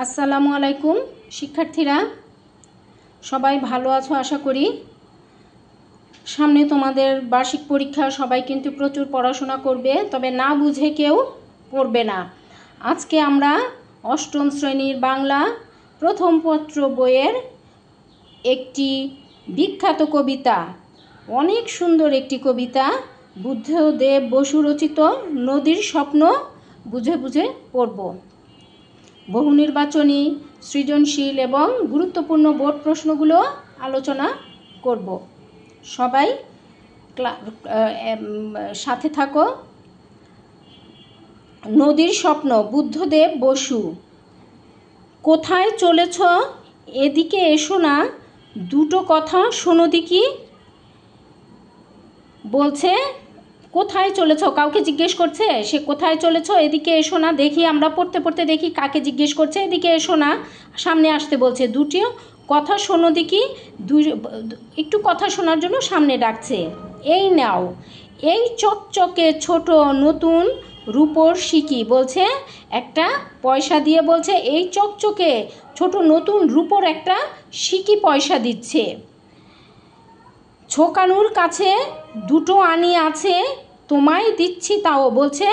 আসসালামু আলাইকুম শিক্ষার্থীরা, সবাই ভালো আছো আশা করি। সামনে তোমাদের বার্ষিক পরীক্ষা, সবাই কিন্তু প্রচুর পড়াশোনা করবে, তবে না বুঝে কেউ পড়বে না। আজকে আমরা অষ্টম শ্রেণীর বাংলা প্রথম পত্র বইয়ের একটি বিখ্যাত কবিতা, অনেক সুন্দর একটি কবিতা, বুদ্ধদেব বসু রচিত নদীর স্বপ্ন বুঝে বুঝে পড়ব। বহু নির্বাচনী, সৃজনশীল এবং গুরুত্বপূর্ণ বোর্ড প্রশ্নগুলো আলোচনা করব। সবাই সাথে থাকো। নদীর স্বপ্ন, বুদ্ধদেব বসু। কোথায় চলেছ, এদিকে এসো না, দুটো কথা শোনো দেখি। বলছে কোথায় চলেছ, কাউকে জিজ্ঞেস করছে, সে কোথায় চলেছ, এদিকে এসো না। দেখি আমরা পড়তে পড়তে দেখি কাকে জিজ্ঞেস করছে। এদিকে এসো না, সামনে আসতে বলছে। দুটি কথা শোনো দেখি, একটু কথা শোনার জন্য সামনে ডাকছে। এই নাও, এই চকচকে ছোট নতুন রূপোর সিকি। বলছে একটা পয়সা দিয়ে বলছে এই চকচকে ছোট নতুন রূপোর একটা সিকি পয়সা দিচ্ছে। ছোকানুর কাছে দুটো আনি আছে, তোমায় দিচ্ছি তাও। বলছে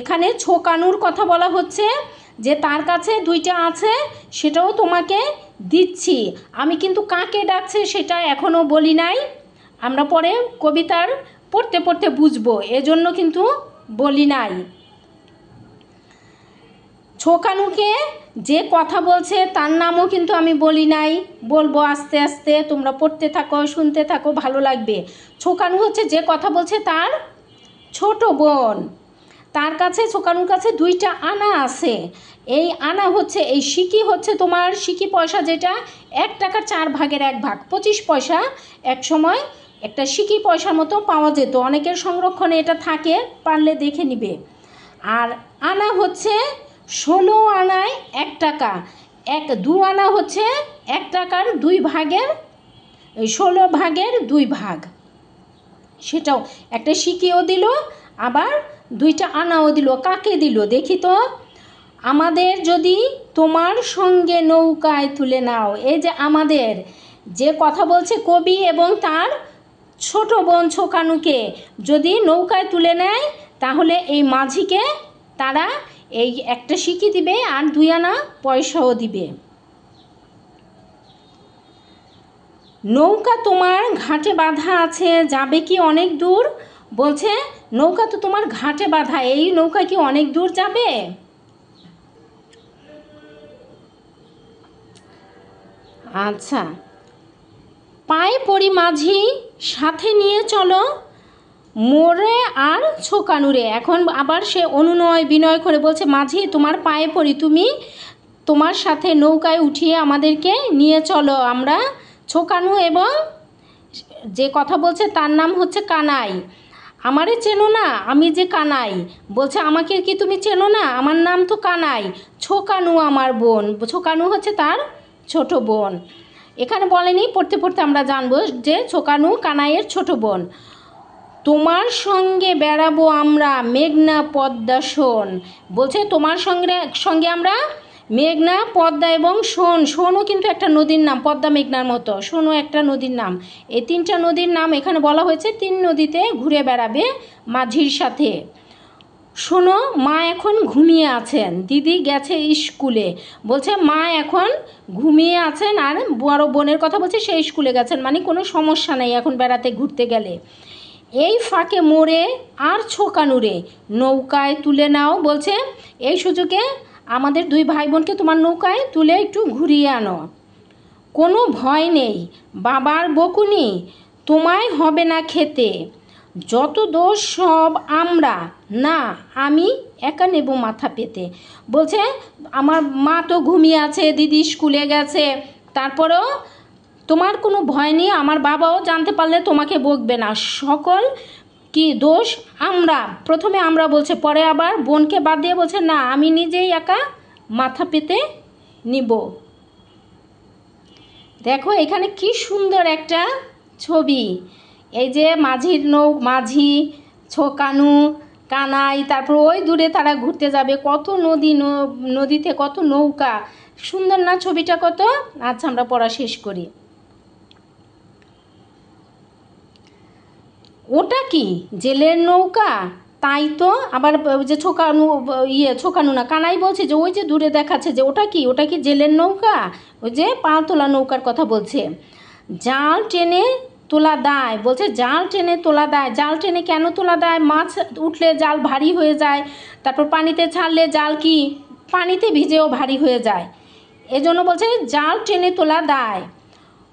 এখানে ছোকানুর কথা বলা হচ্ছে, যে তার কাছে দুইটা আছে, সেটাও তোমাকে দিচ্ছি। আমি কিন্তু কাকে ডাকছে সেটা এখনও বলি নাই, আমরা পরে কবিতার পড়তে পড়তে বুঝবো, এজন্য কিন্তু বলি নাই। ছোকানুকে যে কথা বলছে তার নামও কিন্তু আমি বলি নাই, বলবো আস্তে আস্তে, তোমরা পড়তে থাকো, শুনতে থাকো, ভালো লাগবে। ছোকানু হচ্ছে যে কথা বলছে তার ছোট বোন। তার কাছে, ছোকানুর কাছে দুইটা আনা আছে। এই আনা হচ্ছে, এই সিকি হচ্ছে তোমার সিকি পয়সা, যেটা 1 টাকার 4 ভাগের 1 ভাগ, 25 পয়সা এক সময় একটা সিকি পয়সার মতো পাওয়া যেত। অনেকের সংরক্ষণে এটা থাকে, পারলে দেখে নিবে। আর আনা হচ্ছে 16 আনায় 1 টাকা, 2 আনা হচ্ছে 1 টাকার 2 ভাগের 16 ভাগের 2 ভাগ। সেটাও একটা সিকিও দিল, আবার 2টা আনাও দিল। কাকে দিল দেখি তো। আমাদের যদি তোমার সঙ্গে নৌকায় তুলে নাও। এই যে আমাদের, যে কথা বলছে কবি এবং তার ছোট বোন ছোকানুকে যদি নৌকায় তুলে নেয়, তাহলে এই মাঝিকে তারা এই একটা সিকি দিবে আর 2 আনা পয়সাও দিবে। নৌকা তোমার ঘাটে বাঁধা আছে, যাবে কি অনেক দূর। বলছে নৌকা তো তোমার ঘাটে বাঁধা, এই নৌকা কি অনেক দূর যাবে। আচ্ছা, পায়ে পড়ি মাঝি, সাথে নিয়ে চলো মোরে আর ছোকানুরে। এখন আবার সে অনুনয় বিনয় করে বলছে মাঝি তোমার পায়ে পড়ি, তুমি তোমার সাথে নৌকায় উঠিয়ে আমাদেরকে নিয়ে চলো। আমরা ছোকানু এবং যে কথা বলছে তার নাম হচ্ছে কানাই। আমারে চেনো না, আমি যে কানাই। বলছে আমাকে কি তুমি চেনো না, আমার নাম তো কানাই। ছোকানু আমার বোন, ছোকানু হচ্ছে তার ছোট বোন। এখানে বলেনি, পড়তে পড়তে আমরা জানবো যে ছোকানু কানাইয়ের ছোট বোন। তোমার সঙ্গে বেড়াবো আমরা মেঘনা পদ্মা শোন। বলছে তোমার সঙ্গে আমরা মেঘনা, পদ্মা এবং শোন। শোনও কিন্তু একটা নদীর নাম, পদ্মা মেঘনার মতো শোনও একটা নদীর নাম। এই 3টা নদীর নাম এখানে বলা হয়েছে। 3 নদীতে ঘুরে বেড়াবে মাঝির সাথে। শোনো, মা এখন ঘুমিয়ে আছেন, দিদি গেছে স্কুলে। বলছে মা এখন ঘুমিয়ে আছেন, আর বড় বোনের কথা বলছে সেই স্কুলে গেছেন, মানে কোনো সমস্যা নেই এখন বেড়াতে ঘুরতে গেলে। এই ফাঁকে মোড়ে আর ছোকানুরে নৌকায় তুলে নাও। বলছে এই সুযোগে আমাদের 2 ভাই বোনকে তোমার নৌকায় তুলে একটু ঘুরিয়ে আনো। কোনো ভয় নেই, বাবার বকুনি তোমায় হবে না খেতে, যত দোষ সব আমরা, না আমি একা নেব মাথা পেতে। বলছে আমার মা তো ঘুমিয়ে আছে, দিদি স্কুলে গেছে, তারপরেও তোমার কোনো ভয় নেই, আমার বাবাও জানতে পারলে তোমাকে বকবে না। সকল কি দোষ আমরা, প্রথমে আমরা বলছে, পরে আবার বোনকে বাদ দিয়ে বলছে না আমি নিজেই একা মাথা পেতে নিব। দেখো এখানে কি সুন্দর একটা ছবি। এই যে মাঝি, ছোকানু, কানাই, তারপর ওই দূরে তারা ঘুরতে যাবে, কত নদী, নদীতে কত নৌকা, সুন্দর না ছবিটা কত? আচ্ছা আমরা পড়া শেষ করি। ওটা কি জেলের নৌকা? তাই তো। আবার যে ছোকানু না, কানাই বলছে যে ওই যে দূরে দেখাচ্ছে যে ওটা কি, ওটা কি জেলের নৌকা? ওই যে পাল তোলা নৌকার কথা বলছে। জাল টেনে তোলা দায়, বলছে জাল টেনে তোলা দায়। জাল টেনে কেন তোলা দায়? মাছ উঠলে জাল ভারী হয়ে যায়, তারপর পানিতে ছাড়লে জাল কি পানিতে ভিজেও ভারী হয়ে যায়, এজন্য বলছে জাল টেনে তোলা দায়।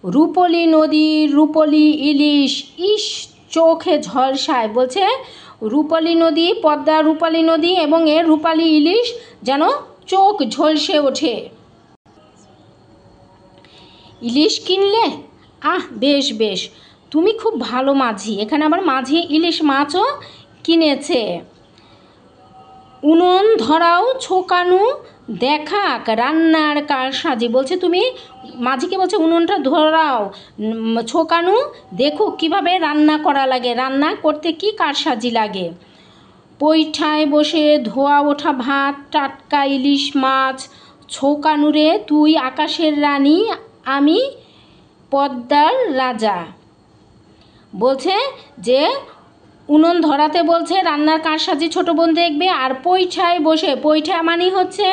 রূপলি নদীর রূপলি ইলিশ, ইস চোখে ঝলসায়, বলছে রূপলি নদী, পদ্মা রূপালী নদী এবং এর রূপালী ইলিশ যেন চোখ ঝলসে ওঠে। ইলিশ কিনলে? বেশ বেশ, তুমি খুব ভালো মাঝি। এখানে আবার মাঝি ইলিশ মাছও কিনেছে। উনুন ধরাও ছোকানু দেখাক রান্নার কারসাজি, বলছে তুমি মাঝিকে বলছে উনুনটা ধরাও, ছোকানু দেখুক কিভাবে রান্না করা লাগে, রান্না করতে কি কারসাজি লাগে। পৈঠায় বসে ধোয়া ওঠা ভাত, টাটকা ইলিশ মাছ, ছোকানুরে তুই আকাশের রানী, আমি পদ্মার রাজা। বলছে যে উনুন ধরাতে বলছে, রান্নার কারসাজি ছোট বোন দেখবে। আর পৈঠায় বসে, পৈঠা মানে হচ্ছে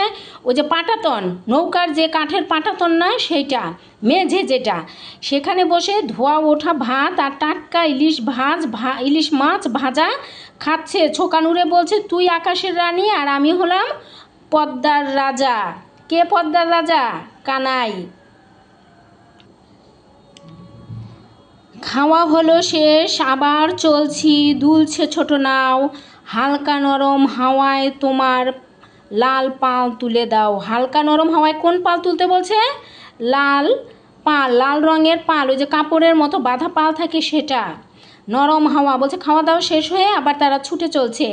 ওই যে পাটাতন, নৌকার যে কাঠের পাটাতন না সেইটা, মেঝে যেটা, সেখানে বসে ধোয়া ওঠা ভাত আর টাটকা ইলিশ মাছ ভাজা খাচ্ছে। ছোকানুরে বলছে তুই আকাশের রানী আর আমি হলাম পদ্মার রাজা। কে পদ্মার রাজা? কানাই। খাওয়া হলো শেষ, আবার চলছি, দুলছে ছোট নাও, হালকা নরম হাওয়ায় তোমার লাল পাল তুলে দাও। হালকা নরম হাওয়ায় কোন পাল তুলতে বলছে? লাল পাল, লাল রঙের পাল, ওই যে কাপড়ের মতো বাঁধা পাল থাকে সেটা। নরম হাওয়া, বলছে খাওয়া দাওয়া শেষ হয়ে আবার তারা ছুটে চলছে।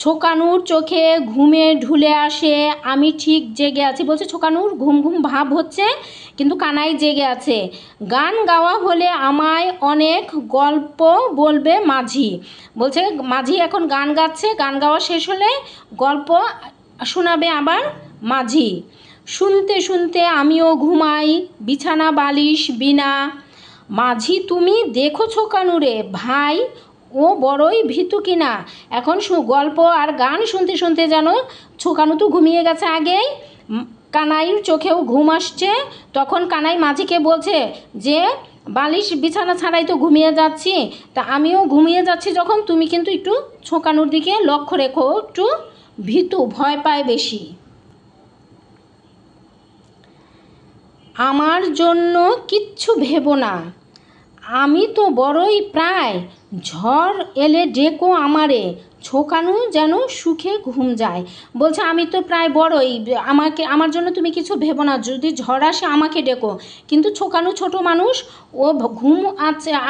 ছোকানুর চোখে ঘুমে ঢুলে আসে, আমি ঠিক জেগে আছি, বলছে ছোকানুর ঘুম ঘুম ভাব হচ্ছে কিন্তু কানাই জেগে আছে। গান গাওয়া হলে আমায় অনেক গল্প বলবে মাঝি, বলছে মাঝি এখন গান গাচ্ছে, গান গাওয়া শেষ হলে গল্প শোনাবে আবার মাঝি। শুনতে শুনতে আমিও ঘুমাই, বিছানা বালিশ বিনা। মাঝি তুমি দেখো ছোকানুরে ভাই, ও বড়ই ভীতু কিনা। এখন গল্প আর গান শুনতে শুনতে যেন ছোকানু তো ঘুমিয়ে গেছে আগেই, কানাইয়ের চোখেও ঘুম আসছে। তখন কানাই মাঝিকে বলছে যে বালিশ বিছানা ছাড়াই তো ঘুমিয়ে যাচ্ছি, তা আমিও ঘুমিয়ে যাচ্ছি যখন, তুমি কিন্তু একটু ছোকানুর দিকে লক্ষ্য রেখো, একটু ভীতু, ভয় পায় বেশি। আমার জন্য কিচ্ছু ভেবো না, আমি তো বড়ই প্রায়, ঝড় এলে ডেকো আমারে, ছোকানু যেন সুখে ঘুম যায়। বলছে আমি তো প্রায় বড়ই, আমার জন্য তুমি কিছু ভেবো না, যদি ঝড় আসে আমাকে ডেকো। কিন্তু ছোকানু ছোট মানুষ, ও ঘুম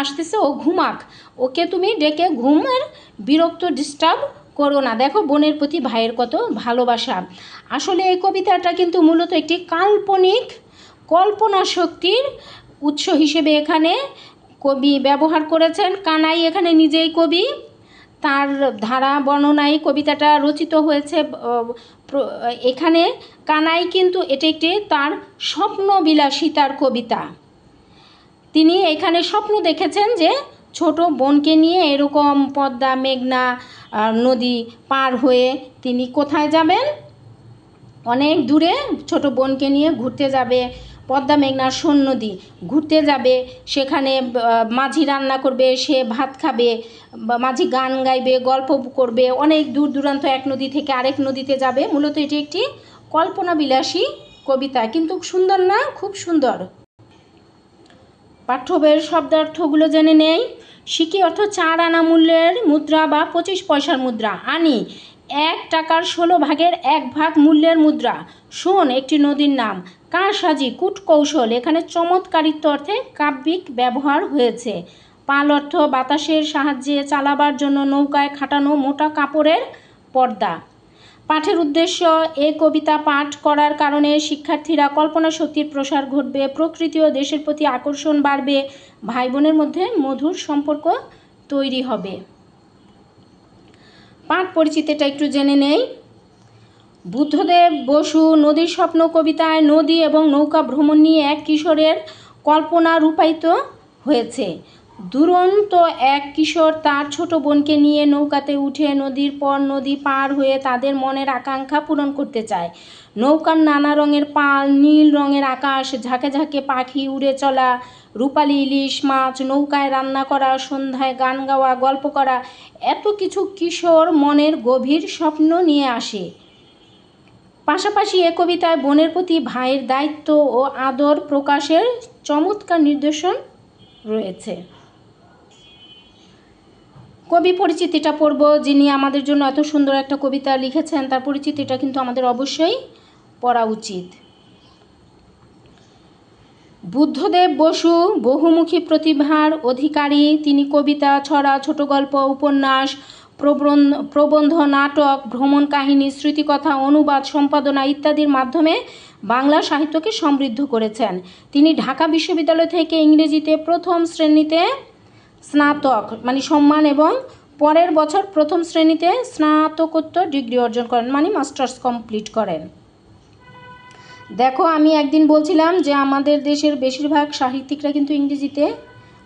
আসতেছে, ও ঘুমাক, ওকে তুমি ডেকে ঘুমের বিরক্ত ডিস্টার্ব করো না। দেখো বোনের প্রতি ভাইয়ের কত ভালোবাসা। আসলে এই কবিতাটা কিন্তু মূলত একটি কাল্পনিক কল্পনা শক্তির উৎস হিসেবে এখানে কবি ব্যবহার করেছেন। কানাই এখানে নিজেই কবি, তার ধারা বর্ণনায় কবিতাটা রচিত হয়েছে। এখানে কানাই কিন্তু এটি একটি তার স্বপ্নবিলাসিতার কবিতা। তিনি এখানে স্বপ্ন দেখেছেন যে ছোট বোনকে নিয়ে এরকম পদ্মা মেঘনা নদী পার হয়ে তিনি কোথায় যাবেন? অনেক দূরে ছোট বোনকে নিয়ে ঘুরতে যাবে, পদ্মা মেঘনার সোন নদী ঘুরতে যাবে, সেখানে মাঝি রান্না করবে, সে ভাত খাবে, মাঝি গান গাইবে, গল্প করবে, অনেক দূর দূরান্ত এক নদী থেকে আরেক নদীতে যাবে। মূলত এটি একটি কল্পনাবিলাসী কবিতা, কিন্তু সুন্দর না? খুব সুন্দর। পাঠ্য বইয়ের শব্দার্থগুলো জেনে নেই। সিকি অর্থ 4 আনা মূল্যের মুদ্রা বা 25 পয়সার মুদ্রা। আনি 1 টাকার 16 ভাগের 1 ভাগ মূল্যের মুদ্রা। শোন একটি নদীর নাম। কারসাজি কূটকৌশল, এখানে চমৎকারিত্ব অর্থে কাব্যিক ব্যবহার হয়েছে। পাল অর্থ বাতাসের সাহায্যে চালাবার জন্য নৌকায় খাটানো মোটা কাপড়ের পর্দা। পাঠের উদ্দেশ্য, এই কবিতা পাঠ করার কারণে শিক্ষার্থীরা কল্পনা শক্তির প্রসার ঘটবে, প্রকৃতি ও দেশের প্রতি আকর্ষণ বাড়বে, ভাই বোনের মধ্যে মধুর সম্পর্ক তৈরি হবে। পাঠ পরিচিতিটা একটু জেনে নেই। বুদ্ধদেব বসু নদীর স্বপ্ন কবিতায় নদী এবং নৌকা ভ্রমণ নিয়ে এক কিশোরের কল্পনা রূপায়িত হয়েছে। দুরন্ত এক কিশোর তার ছোট বোনকে নিয়ে নৌকাতে উঠে নদীর পর নদী পার হয়ে তাদের মনের আকাঙ্ক্ষা পূরণ করতে চায়। নৌকার নানা রঙের পাল, নীল রঙের আকাশ, ঝাঁকে ঝাঁকে পাখি উড়ে চলা, রূপালী ইলিশ মাছ, নৌকায় রান্না করা, সন্ধ্যায় গান গাওয়া, গল্প করা, এত কিছু কিশোর মনের গভীর স্বপ্ন নিয়ে আসে। পাশাপাশি এ কবিতায় বোনের প্রতি ভাইয়ের দায়িত্ব ও আদর প্রকাশের চমৎকার নিদর্শন রয়েছে। কবি পরিচিতিটা পড়ব। যিনি আমাদের জন্য এত সুন্দর একটা কবিতা লিখেছেন তার পরিচিতিটা কিন্তু আমাদের অবশ্যই পড়া উচিত। বুদ্ধদেব বসু বহুমুখী প্রতিভার অধিকারী। তিনি কবিতা, ছড়া, ছোট গল্প, উপন্যাস, প্রবন্ধ, নাটক, ভ্রমণ কাহিনী, স্মৃতিকথা, অনুবাদ, সম্পাদনা ইত্যাদির মাধ্যমে বাংলা সাহিত্যকে সমৃদ্ধ করেছেন। তিনি ঢাকা বিশ্ববিদ্যালয় থেকে ইংরেজিতে প্রথম শ্রেণীতে স্নাতক সম্মান এবং পরের বছর প্রথম শ্রেণীতে স্নাতকোত্তর ডিগ্রি অর্জন করেন, মাস্টার্স কমপ্লিট করেন। দেখো, আমি একদিন বলছিলাম যে আমাদের দেশের বেশিরভাগ সাহিত্যিকরা কিন্তু ইংরেজিতে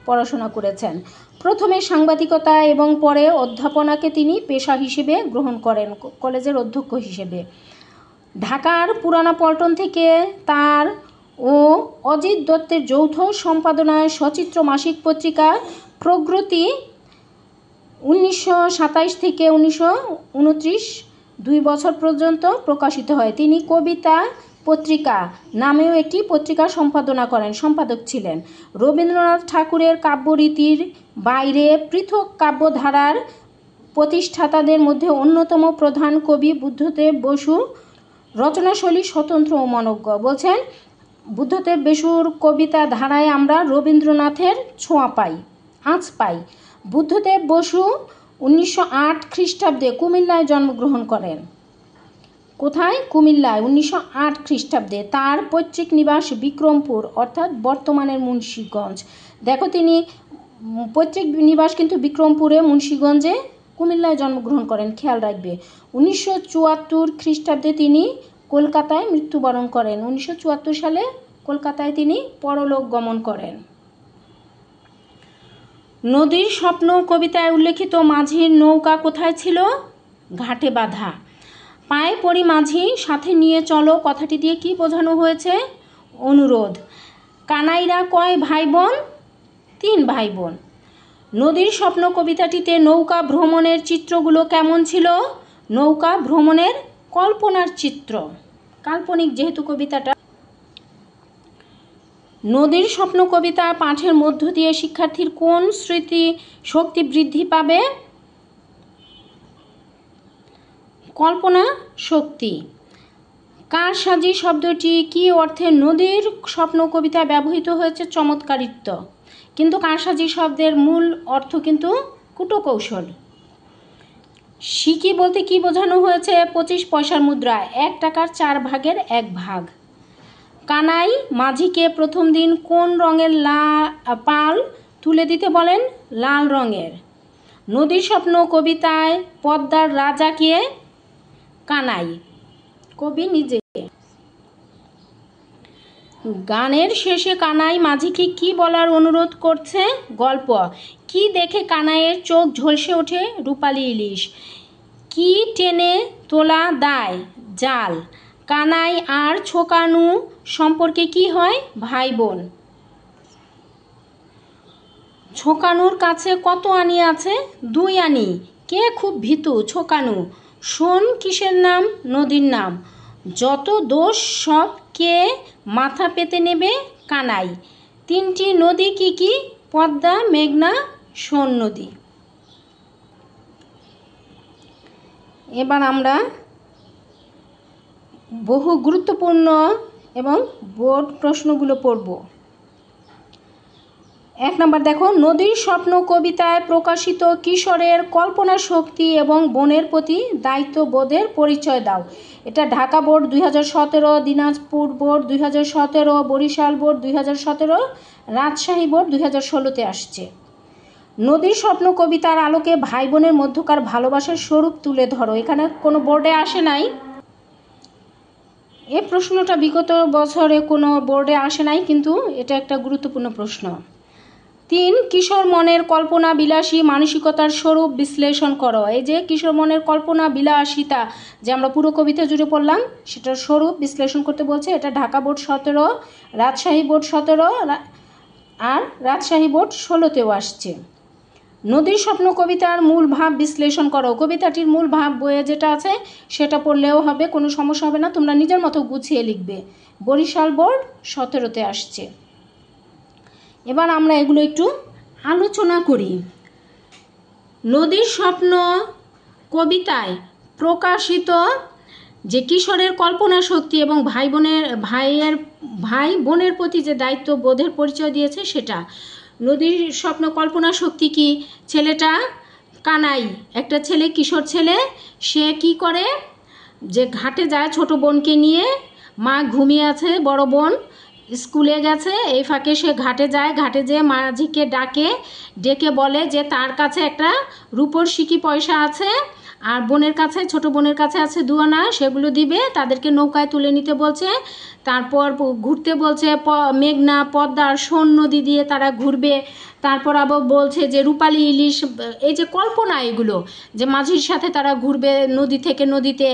পড়াশোনা করেছেন। প্রথমে সাংবাদিকতা এবং পরে অধ্যাপনাকে তিনি পেশা হিসেবে গ্রহণ করেন, কলেজের অধ্যক্ষ হিসেবে। ঢাকার পুরানা পল্টন থেকে তার ও অজিত দত্তের যৌথ সম্পাদনায় সচিত্র মাসিক পত্রিকা প্রগতি 1927 থেকে 1929 2 বছর পর্যন্ত প্রকাশিত হয়। তিনি কবিতা পত্রিকা নামেও একটি পত্রিকা সম্পাদক ছিলেন। রবীন্দ্রনাথ ঠাকুরের কাব্যরীতির বাইরে পৃথক কাব্যধারার প্রতিষ্ঠাতাদের মধ্যে অন্যতম প্রধান কবি বুদ্ধদেব বসু। রচনাশৈলী স্বতন্ত্র ও মনোজ্ঞ। বলছেন, বুদ্ধদেব বসুর কবিতা ধারায় আমরা রবীন্দ্রনাথের ছোঁয়া পাই, আঁচ পাই। বুদ্ধদেব বসু 1908 খ্রিস্টাব্দে কুমিল্লায় জন্মগ্রহণ করেন। কোথায়? কুমিল্লায় 1908 খ্রিস্টাব্দে। তার পৈতৃক নিবাস বিক্রমপুর, অর্থাৎ বর্তমানের মুন্সিগঞ্জ। দেখো, তিনি পৈতৃক নিবাস কিন্তু বিক্রমপুরে, মুন্সিগঞ্জে, কুমিল্লায় জন্মগ্রহণ করেন, খেয়াল রাখবে। 1974 খ্রিস্টাব্দে তিনি কলকাতায় মৃত্যুবরণ করেন। 1974 সালে কলকাতায় তিনি পরলোক গমন করেন। নদীর স্বপ্ন কবিতায় উল্লেখিত মাঝির নৌকা কোথায় ছিল? ঘাটে বাঁধা। পায়ে পড়ি মাঝি, সাথে নিয়ে চলো কথাটি দিয়ে কি বোঝানো হয়েছে? অনুরোধ। কানাইরা কয় ভাই বোন? 3 ভাই বোন। নদীর স্বপ্ন কবিতাটিতে নৌকা ভ্রমণের চিত্রগুলো কেমন ছিল? নৌকা ভ্রমণের কল্পনার চিত্র, কাল্পনিক যেহেতু কবিতাটা। নদীর স্বপ্ন কবিতা পাঠের মধ্য দিয়ে শিক্ষার্থীর কোন স্মৃতি শক্তি বৃদ্ধি পাবে? কল্পনা শক্তি। কারসাজি শব্দটি কি অর্থে নদীর স্বপ্ন কবিতায় ব্যবহৃত হয়েছে? চমৎকারিত্ব। কিন্তু কারসাজি শব্দের মূল অর্থ কিন্তু কূটকৌশল। সিকি বলতে কি বোঝানো হয়েছে? 25 পয়সার মুদ্রা, 1 টাকার 4 ভাগের 1 ভাগ। কানাই মাঝিকে প্রথম দিন কোন রঙের পাল তুলে দিতে বলেন? লাল রঙের। নদীর স্বপ্ন কবিতায় পদ্মার রাজা কে? কানাই, কবি নিজে। গানের শেষে কানাই মাঝিকে কি বলার অনুরোধ করছে? গল্প। কি দেখে কানাইয়ের চোখ ঝলসে ওঠে? রূপালী ইলিশ। কি টেনে তোলা দায়? জাল। কানাই আর ছোকানু সম্পর্কে কি হয়? ভাই বোন। ছোকানুর কাছে কত আনি আছে? 2 আনি। কে খুব ভীতু? ছোকানু। শোন কিসের নাম? নদীর নাম। যত দোষ সব কে মাথা পেতে নেবে? কানাই। 3টি নদী কি কি? পদ্মা, মেঘনা, সোন নদী। এবার আমরা বহু গুরুত্বপূর্ণ এবং বোর্ড প্রশ্নগুলো পড়ব। 1 নম্বর দেখো, নদীর স্বপ্ন কবিতায় প্রকাশিত কিশোরের কল্পনা শক্তি এবং বনের প্রতি দায়িত্ববোধের পরিচয় দাও। এটা Dhaka board 2017, Dinajpur board 2017, Barishal board 2017, Rajshahi board 2016-তে আসছে। নদীর স্বপ্ন কবিতার আলোকে ভাই বোনের মধ্যকার ভালোবাসার স্বরূপ তুলে ধরো। এখানে কোনো বোর্ডে আসে নাই, এই প্রশ্নটা বিগত বছরে কোনো বোর্ডে আসে নাই, কিন্তু এটা একটা গুরুত্বপূর্ণ প্রশ্ন। 3, কিশোর মনের কল্পনা বিলাসী মানসিকতার স্বরূপ বিশ্লেষণ করো। এই যে কিশোর মনের কল্পনা বিলাসিতা যে আমরা পুরো কবিতা জুড়ে পড়লাম, সেটার স্বরূপ বিশ্লেষণ করতে বলছে। এটা ঢাকা বোর্ড 17, রাজশাহী বোর্ড 17 আর রাজশাহী বোর্ড 16তেও আসছে। নদীর স্বপ্ন কবিতার মূল ভাব বিশ্লেষণ করো। কবিতাটির মূল ভাব বইয়ে যেটা আছে সেটা পড়লেও হবে, কোনো সমস্যা হবে না, তোমরা নিজের মতো গুছিয়ে লিখবে। বরিশাল বোর্ড 17তে আসছে। এবার আমরা এগুলো একটু আলোচনা করি। নদীর স্বপ্ন কবিতায় প্রকাশিত যে কিশোরের কল্পনা শক্তি এবং ভাই বোনের প্রতি যে দায়িত্ব বোধের পরিচয় দিয়েছে সেটা। নদীর স্বপ্ন কল্পনা শক্তি কি? ছেলেটা কানাই, একটা ছেলে, কিশোর ছেলে, সে কি করে যে ঘাটে যায় ছোট বোনকে নিয়ে। মা ঘুমিয়ে আছে, বড় বোন স্কুলে গেছে, এই ফাঁকে সে ঘাটে যায়। ঘাটে যেয়ে মাঝিকে ডেকে বলে যে তার কাছে একটা রূপোর সিকি পয়সা আছে, আর বোনের কাছে, ছোট বোনের কাছে আছে 2 আনা, সেগুলো দিবে। তাদেরকে নৌকায় তুলে নিতে বলছে। তারপর ঘুরতে বলছে, মেঘনা, পদ্মা আর সোন নদী দিয়ে তারা ঘুরবে। তারপর আবার বলছে যে রূপালী ইলিশ, এই যে কল্পনা এগুলো, যে মাঝির সাথে তারা ঘুরবে নদী থেকে নদীতে।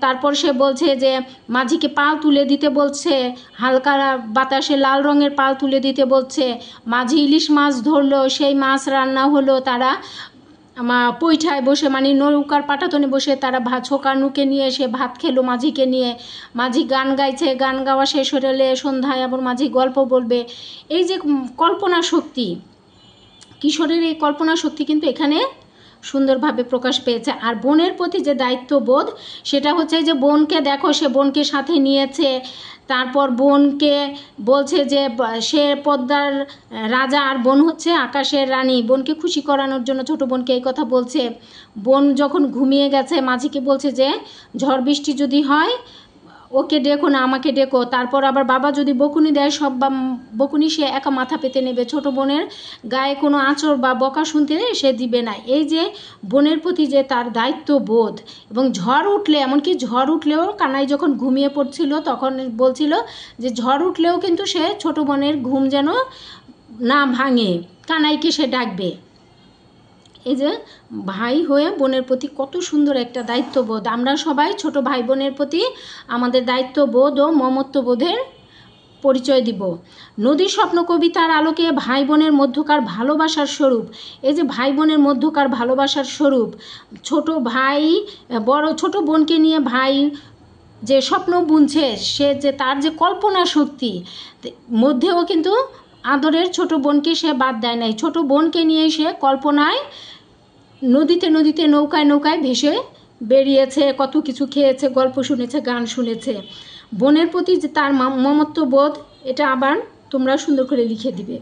তারপর সে বলছে যে মাঝিকে পাল তুলে দিতে বলছে, হালকা বাতাসে লাল রঙের পাল তুলে দিতে বলছে। মাঝি ইলিশ মাছ ধরলো, সেই মাছ রান্না হলো। তারা পৈঠায় বসে, মানে নৌকার পাটাতনে বসে তারা ছোকানুকে নিয়ে এসে ভাত খেলো মাঝিকে নিয়ে। মাঝি গান গাইছে, গান গাওয়া শেষ হলে সন্ধ্যায় আবার মাঝি গল্প বলবে। এই যে কল্পনা শক্তি, কিশোরের এই কল্পনা শক্তি কিন্তু এখানে সুন্দরভাবে প্রকাশ পেয়েছে। আর বোনের প্রতি যে দায়িত্ববোধ, সেটা হচ্ছে যে বোনকে দেখো, সে বোনকে সাথে নিয়েছে। তারপর বোনকে বলছে যে সে পদ্মার রাজা আর বোন হচ্ছে আকাশের রানী। বোনকে খুশি করানোর জন্য ছোট বোনকে এই কথা বলছে। বোন যখন ঘুমিয়ে গেছে, মাঝিকে বলছে যে ঝড় বৃষ্টি যদি হয় ওকে ডেকো না, আমাকে ডেকো। তারপর আবার বাবা যদি বকুনি দেয়, সব বকুনি সে একা মাথা পেতে নেবে, ছোট বোনের গায়ে কোনো আঁচড় বা বকা শুনতে সে দিবে না। এই যে বোনের প্রতি যে তার দায়িত্ববোধ। এবং ঝড় উঠলে, এমনকি ঝড় উঠলেও কানাই যখন ঘুমিয়ে পড়ছিল তখন বলছিল যে ঝড় উঠলেও কিন্তু সে ছোট বোনের ঘুম যেন না ভাঙে, কানাইকে সে ডাকবে। এই যে ভাই হয়ে বোনের প্রতি কত সুন্দর একটা দায়িত্ববোধ। আমরা সবাই ছোট ভাই বোনের প্রতি আমাদের দায়িত্ববোধ ও মমত্ববোধের পরিচয় দিব। নদীর স্বপ্ন কবিতার আলোকে ভাই বোনের মধ্যকার ভালোবাসার স্বরূপ। এই যে ভাই বোনের মধ্যকার ভালোবাসার স্বরূপ, ছোট ভাই ছোট বোনকে নিয়ে ভাই যে স্বপ্ন বুনছে, সে যে তার যে কল্পনা শক্তি মধ্যেও কিন্তু আদরের ছোট বোনকে সে বাদ দেয় নাই। ছোট বোনকে নিয়ে সে কল্পনায় নদীতে নদীতে নৌকায় নৌকায় ভেসে বেরিয়েছে, কত কিছু খেয়েছে, গল্প শুনেছে, গান শুনেছে। বোনের প্রতি যে তার মমত্ববোধ, এটা আবার তোমরা সুন্দর করে লিখে দিবে।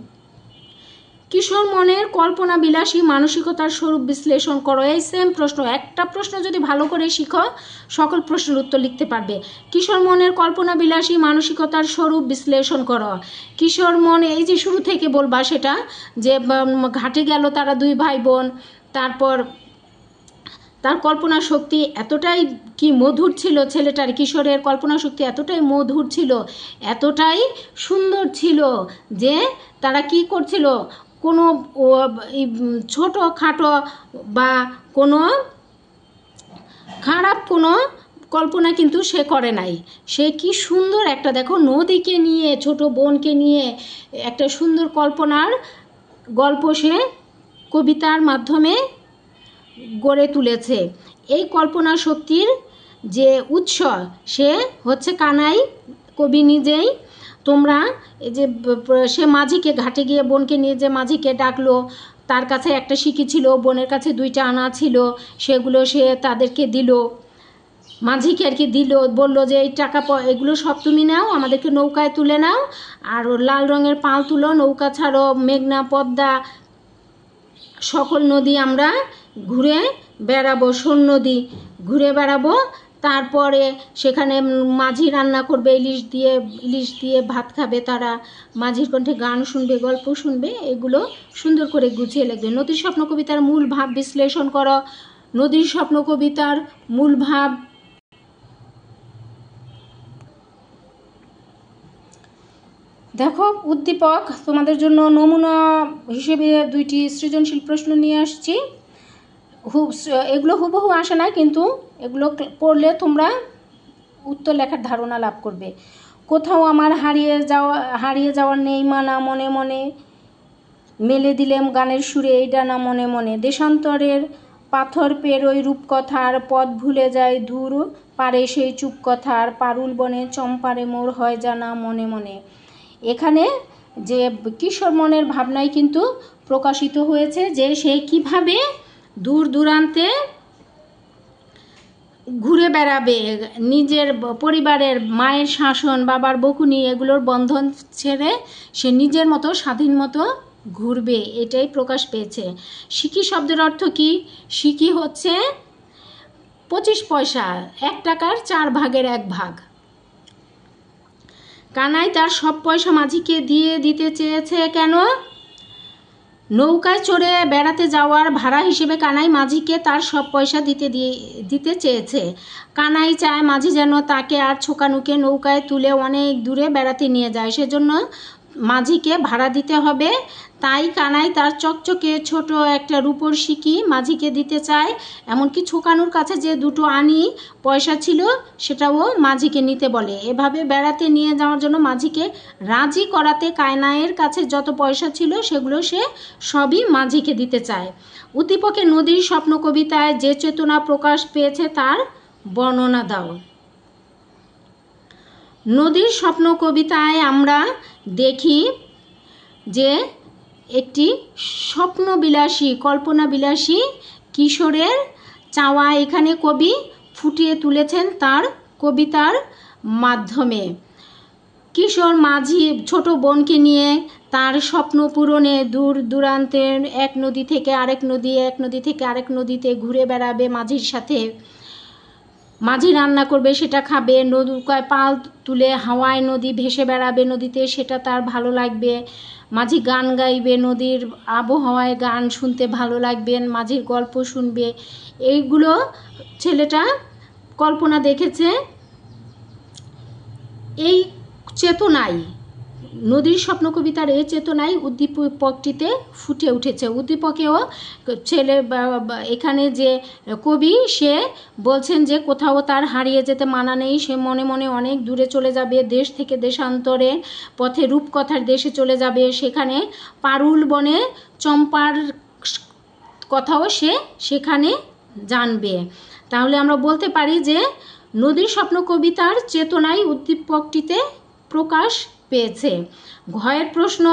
কিশোর মনের কল্পনা বিলাসী মানসিকতার স্বরূপ বিশ্লেষণ করো। এই সেম প্রশ্ন, একটা প্রশ্ন যদি ভালো করে শিখো সকল প্রশ্নের উত্তর লিখতে পারবে। কিশোর মনের কল্পনা বিলাসী মানসিকতার স্বরূপ বিশ্লেষণ করো। কিশোর মনে, এই যে শুরু থেকে বলবা সেটা, যে ঘাটে গেল তারা 2 ভাই বোন। তারপর তার কল্পনা শক্তি এতটাই কি মধুর ছিল, ছেলেটার কিশোরের কল্পনা শক্তি এতটাই মধুর ছিল, এতটাই সুন্দর ছিল যে তারা কি করছিল, কোনো ছোটো খাটো বা কোনো খারাপ কোনো কল্পনা কিন্তু সে করে নাই। সে কি সুন্দর একটা, দেখো, নদীকে নিয়ে, ছোট বোনকে নিয়ে একটা সুন্দর কল্পনার গল্প সে কবিতার মাধ্যমে গড়ে তুলেছে। এই কল্পনা শক্তির যে উৎস, সে হচ্ছে কানাই, কবি নিজেই। তোমরা এই যে সে মাঝিকে, ঘাটে গিয়ে বোনকে নিয়ে যে মাঝিকে ডাকলো, তার কাছে একটা সিকি ছিল, বোনের কাছে 2টা আনা ছিল, সেগুলো সে তাদেরকে দিল, মাঝিকে আর কি দিল, বললো যে এই টাকা এগুলো সব তুমি নাও, আমাদেরকে নৌকায় তুলে নাও, আর লাল রঙের পাল তুলো, নৌকা ছাড়ো, মেঘনা, পদ্মা সকল নদী আমরা ঘুরে বেড়াবো, সোন নদী ঘুরে বেড়াবো। তারপরে সেখানে মাঝি রান্না করবে ইলিশ দিয়ে ভাত খাবে তারা, মাঝির কণ্ঠে গান শুনবে, গল্প শুনবে। এগুলো সুন্দর করে গুছিয়ে লিখবে। নদীর স্বপ্ন কবিতার মূল ভাব বিশ্লেষণ করো। নদীর স্বপ্ন কবিতার মূল ভাব দেখো। উদ্দীপক তোমাদের জন্য নমুনা হিসেবে 2টি সৃজনশীল প্রশ্ন নিয়ে আসছি। এগুলো হুবহু আসে না, কিন্তু এগুলো পড়লে তোমরা উত্তর লেখার ধারণা লাভ করবে। কোথাও আমার হারিয়ে যাওয়ার নেই মানা, মনে মনে মেলে দিলেম গানের সুরে এই ডানা মনে মনে। দেশান্তরের পাথর পেরোই রূপকথার, পথ ভুলে যায় দূর পারে সেই চুপ কথার, পারুল বনে চম্পারে মোর হয় জানা মনে মনে। এখানে যে কিশোর মনের ভাবনাই কিন্তু প্রকাশিত হয়েছে যে সে কিভাবে দূর দূরান্তে ঘুরে বেড়াবে, নিজের পরিবারের মায়ের শাসন, বাবার বকুনি, এগুলোর বন্ধন ছেড়ে সে নিজের মতো স্বাধীন মতো ঘুরবে, এটাই প্রকাশ পেয়েছে। সিকি শব্দের অর্থ কি? সিকি হচ্ছে 25 পয়সা, 1 টাকার 4 ভাগের 1 ভাগ। কানাই তার সব পয়সা মাঝিকে দিয়ে দিতে চেয়েছে কেন? নৌকায় চড়ে বেড়াতে যাওয়ার ভাড়া হিসেবে কানাই মাঝিকে তার সব পয়সা দিতে চেয়েছে। কানাই চায় মাঝি যেন তাকে আর ছোকানুকে নৌকায় তুলে অনেক দূরে বেড়াতে নিয়ে যায়, সেজন্য মাঝিকে ভাড়া দিতে হবে। তাই কানাই তার চকচকে ছোট একটা রূপোর সিকি মাঝিকে দিতে চায়। এমনকি ছোকানুর কাছে যে 2টো আনি পয়সা ছিল সেটাও মাঝিকে নিতে বলে। এভাবে বেড়াতে নিয়ে যাওয়ার জন্য মাঝিকে রাজি করাতে কানাইয়ের কাছে যত পয়সা ছিল সেগুলো সে সবই মাঝিকে দিতে চায়। উদ্দীপকের নদীর স্বপ্ন কবিতায় যে চেতনা প্রকাশ পেয়েছে তার বর্ণনা দাও। নদীর স্বপ্ন কবিতায় আমরা দেখি যে একটি স্বপ্নবিলাসী, কল্পনাবিলাসী কিশোরের চাওয়া এখানে কবি ফুটিয়ে তুলেছেন তার কবিতার মাধ্যমে। কিশোর মাঝি ছোট বোনকে নিয়ে তার স্বপ্ন পূরণে দূর দূরান্তের এক নদী থেকে আরেক নদী, এক নদী থেকে আরেক নদীতে ঘুরে বেড়াবে মাঝির সাথে। মাঝি রান্না করবে, সেটা খাবে। নৌকায় পাল তুলে হাওয়ায় নদী ভেসে বেড়াবে নদীতে, সেটা তার ভালো লাগবে। মাঝি গান গাইবে, নদীর আবহাওয়ায় গান শুনতে ভালো লাগবে, মাঝির গল্প শুনবে। এইগুলো ছেলেটা কল্পনা দেখেছে। এই চেতনায়, নদীর স্বপ্ন কবিতার এই চেতনায় উদ্দীপকটিতে ফুটে উঠেছে। উদ্দীপকেও ছেলে এখানে যে কবি সে বলছেন যে কোথাও তার হারিয়ে যেতে মানা নেই, সে মনে মনে অনেক দূরে চলে যাবে, দেশ থেকে দেশান্তরে পথে রূপকথার দেশে চলে যাবে। সেখানে পারুল বনে চম্পার কথাও সে সেখানে জানবে। তাহলে আমরা বলতে পারি যে নদীর স্বপ্ন কবিতার চেতনায় উদ্দীপকটিতে প্রকাশ পেয়েছে। ঘয়ের প্রশ্ন,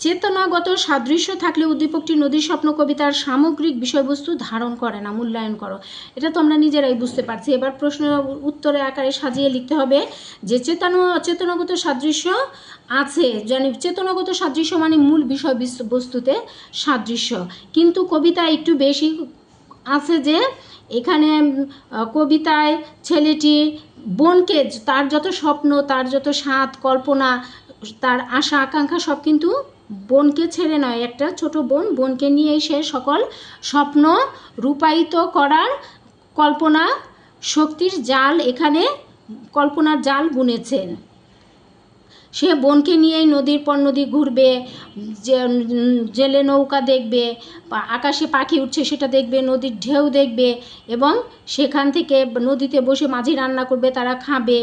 চেতনাগত সাদৃশ্য থাকলে উদ্দীপকটি নদীর স্বপ্ন কবিতার সামগ্রিক বিষয়বস্তু ধারণ করে না, মূল্যায়ন করো। এটা তো আমরা নিজেরাই বুঝতে পারছি। এবার প্রশ্ন উত্তরে আকারে সাজিয়ে লিখতে হবে যে চেতনাগত সাদৃশ্য আছে, জানি চেতনাগত সাদৃশ্য মানে মূল বিষয়বস্তুতে সাদৃশ্য, কিন্তু কবিতা একটু বেশি আছে যে এখানে কবিতায় ছেলেটি বোনকে, তার যত স্বপ্ন, তার যত স্বাদ, কল্পনা, তার আশা আকাঙ্ক্ষা সব কিন্তু বোনকে ছেড়ে নয়, একটা ছোট বোনকে নিয়েই সে সকল স্বপ্ন রূপায়িত করার কল্পনা শক্তির জাল, এখানে কল্পনার জাল বুনেছেন। সে বোনকে নিয়েই নদীর পর নদী ঘুরবে, জেলে নৌকা দেখবে, আকাশে পাখি উঠছে সেটা দেখবে, নদীর ঢেউ দেখবে, এবং সেখান থেকে নদীতে বসে মাঝি রান্না করবে, তারা খাবে,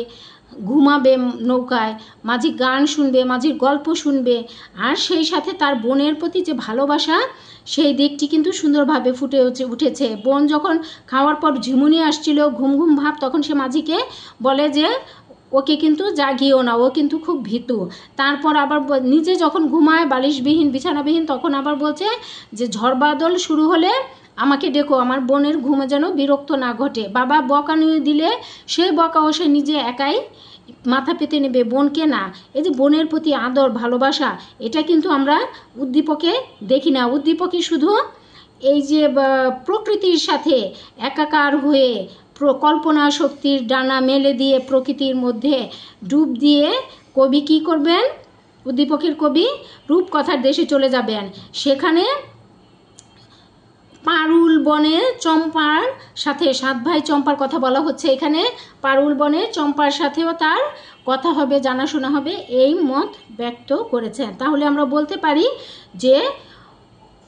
ঘুমাবে নৌকায়, মাঝি গান শুনবে, মাঝির গল্প শুনবে। আর সেই সাথে তার বোনের প্রতি যে ভালোবাসা, সেই দিকটি কিন্তু সুন্দরভাবে ফুটে উঠেছে। বোন যখন খাওয়ার পর ঝিমুনি আসছিল, ঘুম ঘুম ভাব, তখন সে মাঝিকে বলে যে ওকে কিন্তু জাগিও না, ও কিন্তু খুব ভীতু। তারপর আবার নিজে যখন ঘুমায় বালিশবিহীন, বিছানাবিহীন, তখন আবার বলছে যে ঝড় বাদল শুরু হলে আমাকে ডেকো, আমার বোনের ঘুমে যেন বিরক্ত না ঘটে। বাবা বকা নিয়ে দিলে সেই বকাও সে নিজে একাই মাথা পেতে নেবে, বোনকে না। এই যে বোনের প্রতি আদর ভালোবাসা, এটা কিন্তু আমরা উদ্দীপকে দেখি না। উদ্দীপকে শুধু এই যে প্রকৃতির সাথে একাকার হয়ে কল্পনা শক্তির ডানা মেলে দিয়ে প্রকৃতির মধ্যে ডুব দিয়ে কবি কী করবেন, উদ্দীপকের কবি রূপকথার দেশে চলে যাবেন। সেখানে পারুল বনে চম্পার সাথে, 7 ভাই চম্পার কথা বলা হচ্ছে এখানে, পারুল বনে চম্পার সাথেও তার কথা হবে, জানাশোনা হবে, এই মত ব্যক্ত করেছেন। তাহলে আমরা বলতে পারি যে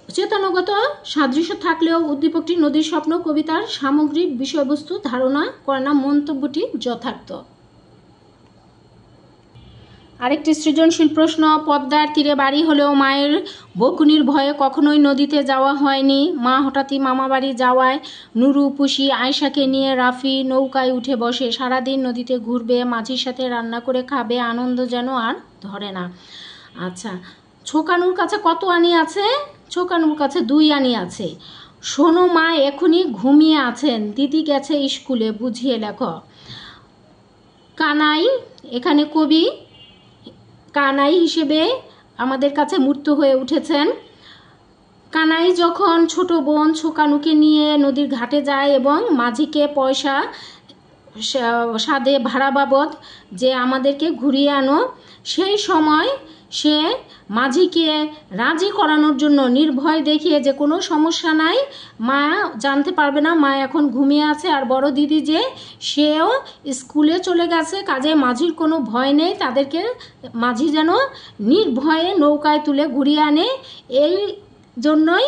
চেতনাগত সাদৃশ্য থাকলেও উদ্দীপকটি নদীর স্বপ্ন কবিতার সামগ্রিক বিষয়বস্তু ধারণা করে না, মন্তব্যটি যথার্থ। আরেকটি সৃজনশীল প্রশ্ন, পদ্মার তীরে বাড়ি হলেও মায়ের বকুনির ভয়ে কখনোই নদীতে যাওয়া হয়নি। মা হঠাৎই মামাবাড়ি যাওয়ায় নুরু, পুষি, আয়শাকে নিয়ে রাফি নৌকায় উঠে বসে। সারাদিন নদীতে ঘুরবে, মাঝির সাথে রান্না করে খাবে, আনন্দ যেন আর ধরে না। আচ্ছা, ছোকানুর কাছে কত আনি আছে? ছোকানুর কাছে 2 আনি আছে। শোনো মা এখনই ঘুমিয়ে আছেন, দিদি গেছে স্কুলে, বুঝিয়ে লেখো। কানাই, এখানে কবি কানাই হিসেবে আমাদের কাছে মূর্ত হয়ে উঠেছেন। কানাই যখন ছোট বোন ছোকানুকে নিয়ে নদীর ঘাটে যায় এবং মাঝিকে পয়সা সাদে ভাড়া বাবদ যে আমাদেরকে ঘুরিয়ে আনো, সেই সময় সে মাঝিকে রাজি করানোর জন্য নির্ভয় দেখিয়ে যে কোনো সমস্যা নাই, মা জানতে পারবে না, মা এখন ঘুমিয়ে আছে, আর বড় দিদি যে সেও স্কুলে চলে গেছে, কাজে মাঝির কোনো ভয় নেই, তাদেরকে মাঝি যেন নির্ভয়ে নৌকায় তুলে ঘুরিয়ে আনে, এই জন্যই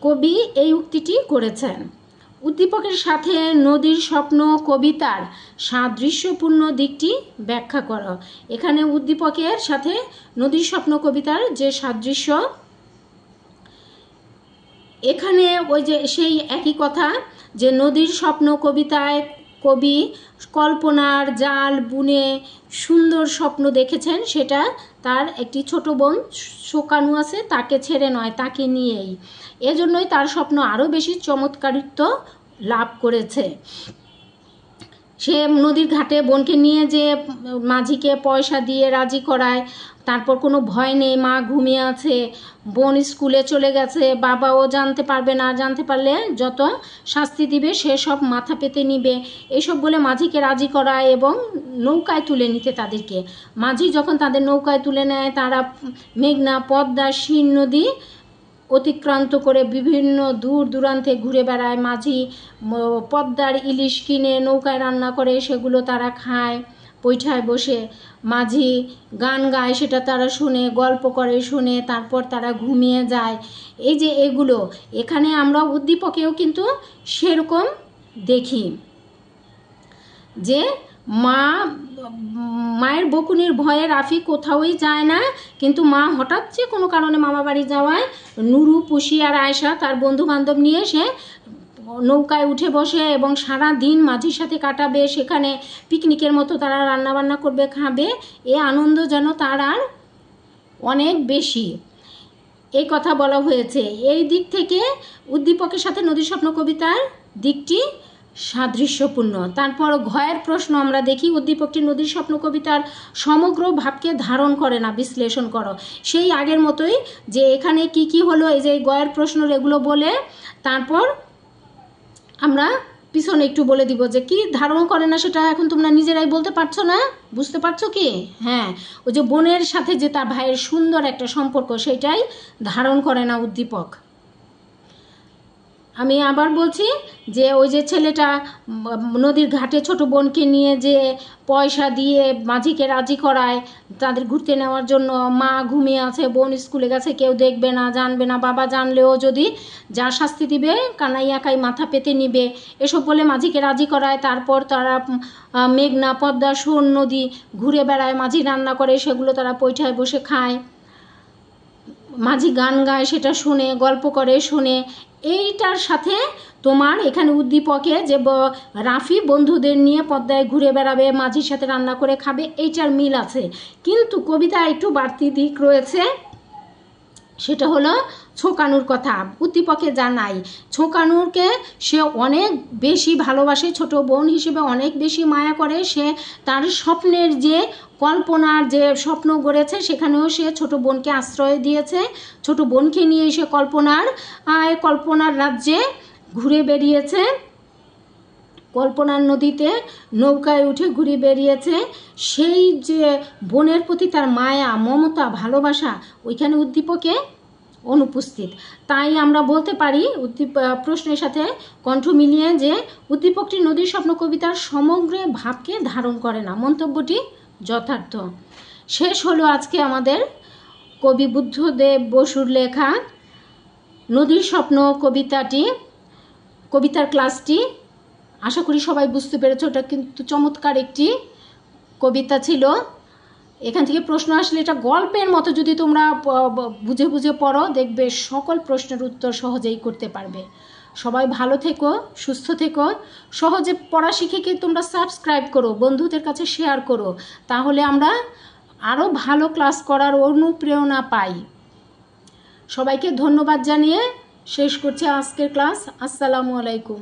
কবি এই উক্তিটি করেছেন। উদ্দীপকের সাথে নদীর স্বপ্ন কবিতার সাদৃশ্যপূর্ণ দিকটি ব্যাখ্যা করো। এখানে উদ্দীপকের সাথে নদীর স্বপ্ন কবিতার যে সাদৃশ্য, এখানে ওই যে সেই একই কথা যে নদীর স্বপ্ন কবিতায় কবি কল্পনার জাল বুনে সুন্দর স্বপ্ন দেখেছেন, সেটা তার একটি ছোট বোন শোকানু আছে, তাকে ছেড়ে নয়, তাকে নিয়েই। এজন্যই তার স্বপ্ন আরও বেশি চমৎকারিত্ব লাভ করেছে। সে নদীর ঘাটে বোনকে নিয়ে যে মাঝিকে পয়সা দিয়ে রাজি করায়, তারপর কোনো ভয় নেই, মা ঘুমিয়ে আছে, বোন স্কুলে চলে গেছে, বাবাও জানতে পারবে না, জানতে পারলে যত শাস্তি দিবে সেসব মাথা পেতে নিবে, এসব বলে মাঝিকে রাজি করায় এবং নৌকায় তুলে নিতে তাদেরকে। মাঝি যখন তাদের নৌকায় তুলে নেয়, তারা মেঘনা, পদ্মা, শিন নদী অতিক্রান্ত করে বিভিন্ন দূর দূরান্তে ঘুরে বেড়ায়। মাঝি পদ্মার ইলিশ কিনে নৌকায় রান্না করে, সেগুলো তারা খায় পৈঠায় বসে। মাঝি গান গায়, সেটা তারা শুনে, গল্প করে শুনে, তারপর তারা ঘুমিয়ে যায়। এই যে এগুলো এখানে আমরা উদ্দীপকেও কিন্তু সেরকম দেখি যে মায়ের বকুনির ভয়ে রাফি কোথাওই যায় না, কিন্তু মা হঠাৎ যে কোনো কারণে মামা বাড়ি যাওয়ায় নুরু, পুষি আর আয়শা তার বন্ধু বান্ধব নিয়ে সে নৌকায় উঠে বসে এবং সারা দিন মাঝির সাথে কাটাবে, সেখানে পিকনিকের মতো তারা রান্নাবান্না করবে, খাবে, এ আনন্দ যেন তার আর অনেক বেশি, এই কথা বলা হয়েছে। এই দিক থেকে উদ্দীপকের সাথে নদীর স্বপ্ন কবিতার দিকটি সাদৃশ্যপূর্ণ। তারপর ঘয়ের প্রশ্ন আমরা দেখি, উদ্দীপকটি নদীর স্বপ্ন কবিতার সমগ্র ভাবকে ধারণ করে না, বিশ্লেষণ করো। সেই আগের মতোই যে এখানে কি কি হলো, এই যে গয়ের প্রশ্ন এগুলো বলে তারপর আমরা পিছনে একটু বলে দিব যে কি ধারণ করে না, সেটা এখন তোমরা নিজেরাই বলতে পারছো না, বুঝতে পারছো কি? হ্যাঁ, ওই যে বোনের সাথে যে তার ভাইয়ের সুন্দর একটা সম্পর্ক, সেটাই ধারণ করে না উদ্দীপক। আমি আবার বলছি যে ওই যে ছেলেটা নদীর ঘাটে ছোট বোনকে নিয়ে যে পয়সা দিয়ে মাঝিকে রাজি করায় তাদের ঘুরতে নেওয়ার জন্য, মা ঘুমিয়ে আছে, বোন স্কুলে গেছে, কেউ দেখবে না, জানবে না, বাবা জানলেও যদি যা শাস্তি দিবে কানাইয়াকাই মাথা পেতে নিবে, এসব বলে মাঝিকে রাজি করায়। তারপর তারা মেঘনা, পদ্মা, সোন নদী ঘুরে বেড়ায়, মাঝি রান্না করে, সেগুলো তারা পৈঠায় বসে খায়, মাঝি গান গায়, সেটা শুনে, গল্প করে শুনে। এইটার সাথে তোমার এখানে উদ্দীপকে যে রাফি বন্ধুদের নিয়ে পদ্মায় ঘুরে বেড়াবে, মাঝির সাথে রান্না করে খাবে, এইটার মিল আছে। কিন্তু কবিতা একটু বাড়তি দিক রয়েছে, সেটা হলো ছোকানুর কথা উদ্দীপকে জানাই। ছোকানুরকে সে অনেক বেশি ভালোবাসে, ছোট বোন হিসেবে অনেক বেশি মায়া করে। সে তার স্বপ্নের যে কল্পনার যে স্বপ্ন গড়েছে, সেখানেও সে ছোট বোনকে আশ্রয় দিয়েছে, ছোট বোনকে নিয়ে সে কল্পনার রাজ্যে ঘুরে বেরিয়েছে। কল্পনার নদীতে নৌকায় উঠে ঘুরে বেরিয়েছে, সেই যে বোনের প্রতি তার মায়া, মমতা, ভালোবাসা ওইখানে উদ্দীপকে অনুপস্থিত। তাই আমরা বলতে পারি প্রশ্নের সাথে কণ্ঠ মিলিয়ে যে উদ্দীপকটি নদীর স্বপ্ন কবিতার সমগ্র ভাবকে ধারণ করে না। মন্তব্যটি যথার্থ। শেষ হলো আজকে আমাদের কবি বুদ্ধদেব বসুর লেখা নদীর স্বপ্ন কবিতার ক্লাসটি। আশা করি সবাই বুঝতে পেরেছো। ওটা কিন্তু চমৎকার একটি কবিতা ছিল। এখান থেকে প্রশ্ন আসলে এটা গল্পের মতো যদি তোমরা বুঝে বুঝে পড়ো, দেখবে সকল প্রশ্নের উত্তর সহজেই করতে পারবে। সবাই ভালো থেকো, সুস্থ থেকো। সহজে পড়া শিখে কি তোমরা সাবস্ক্রাইব করো, বন্ধুদের কাছে শেয়ার করো, তাহলে আমরা আরও ভালো ক্লাস করার অনুপ্রেরণা পাই। সবাইকে ধন্যবাদ জানিয়ে শেষ করছি আজকের ক্লাস। আসসালামু আলাইকুম।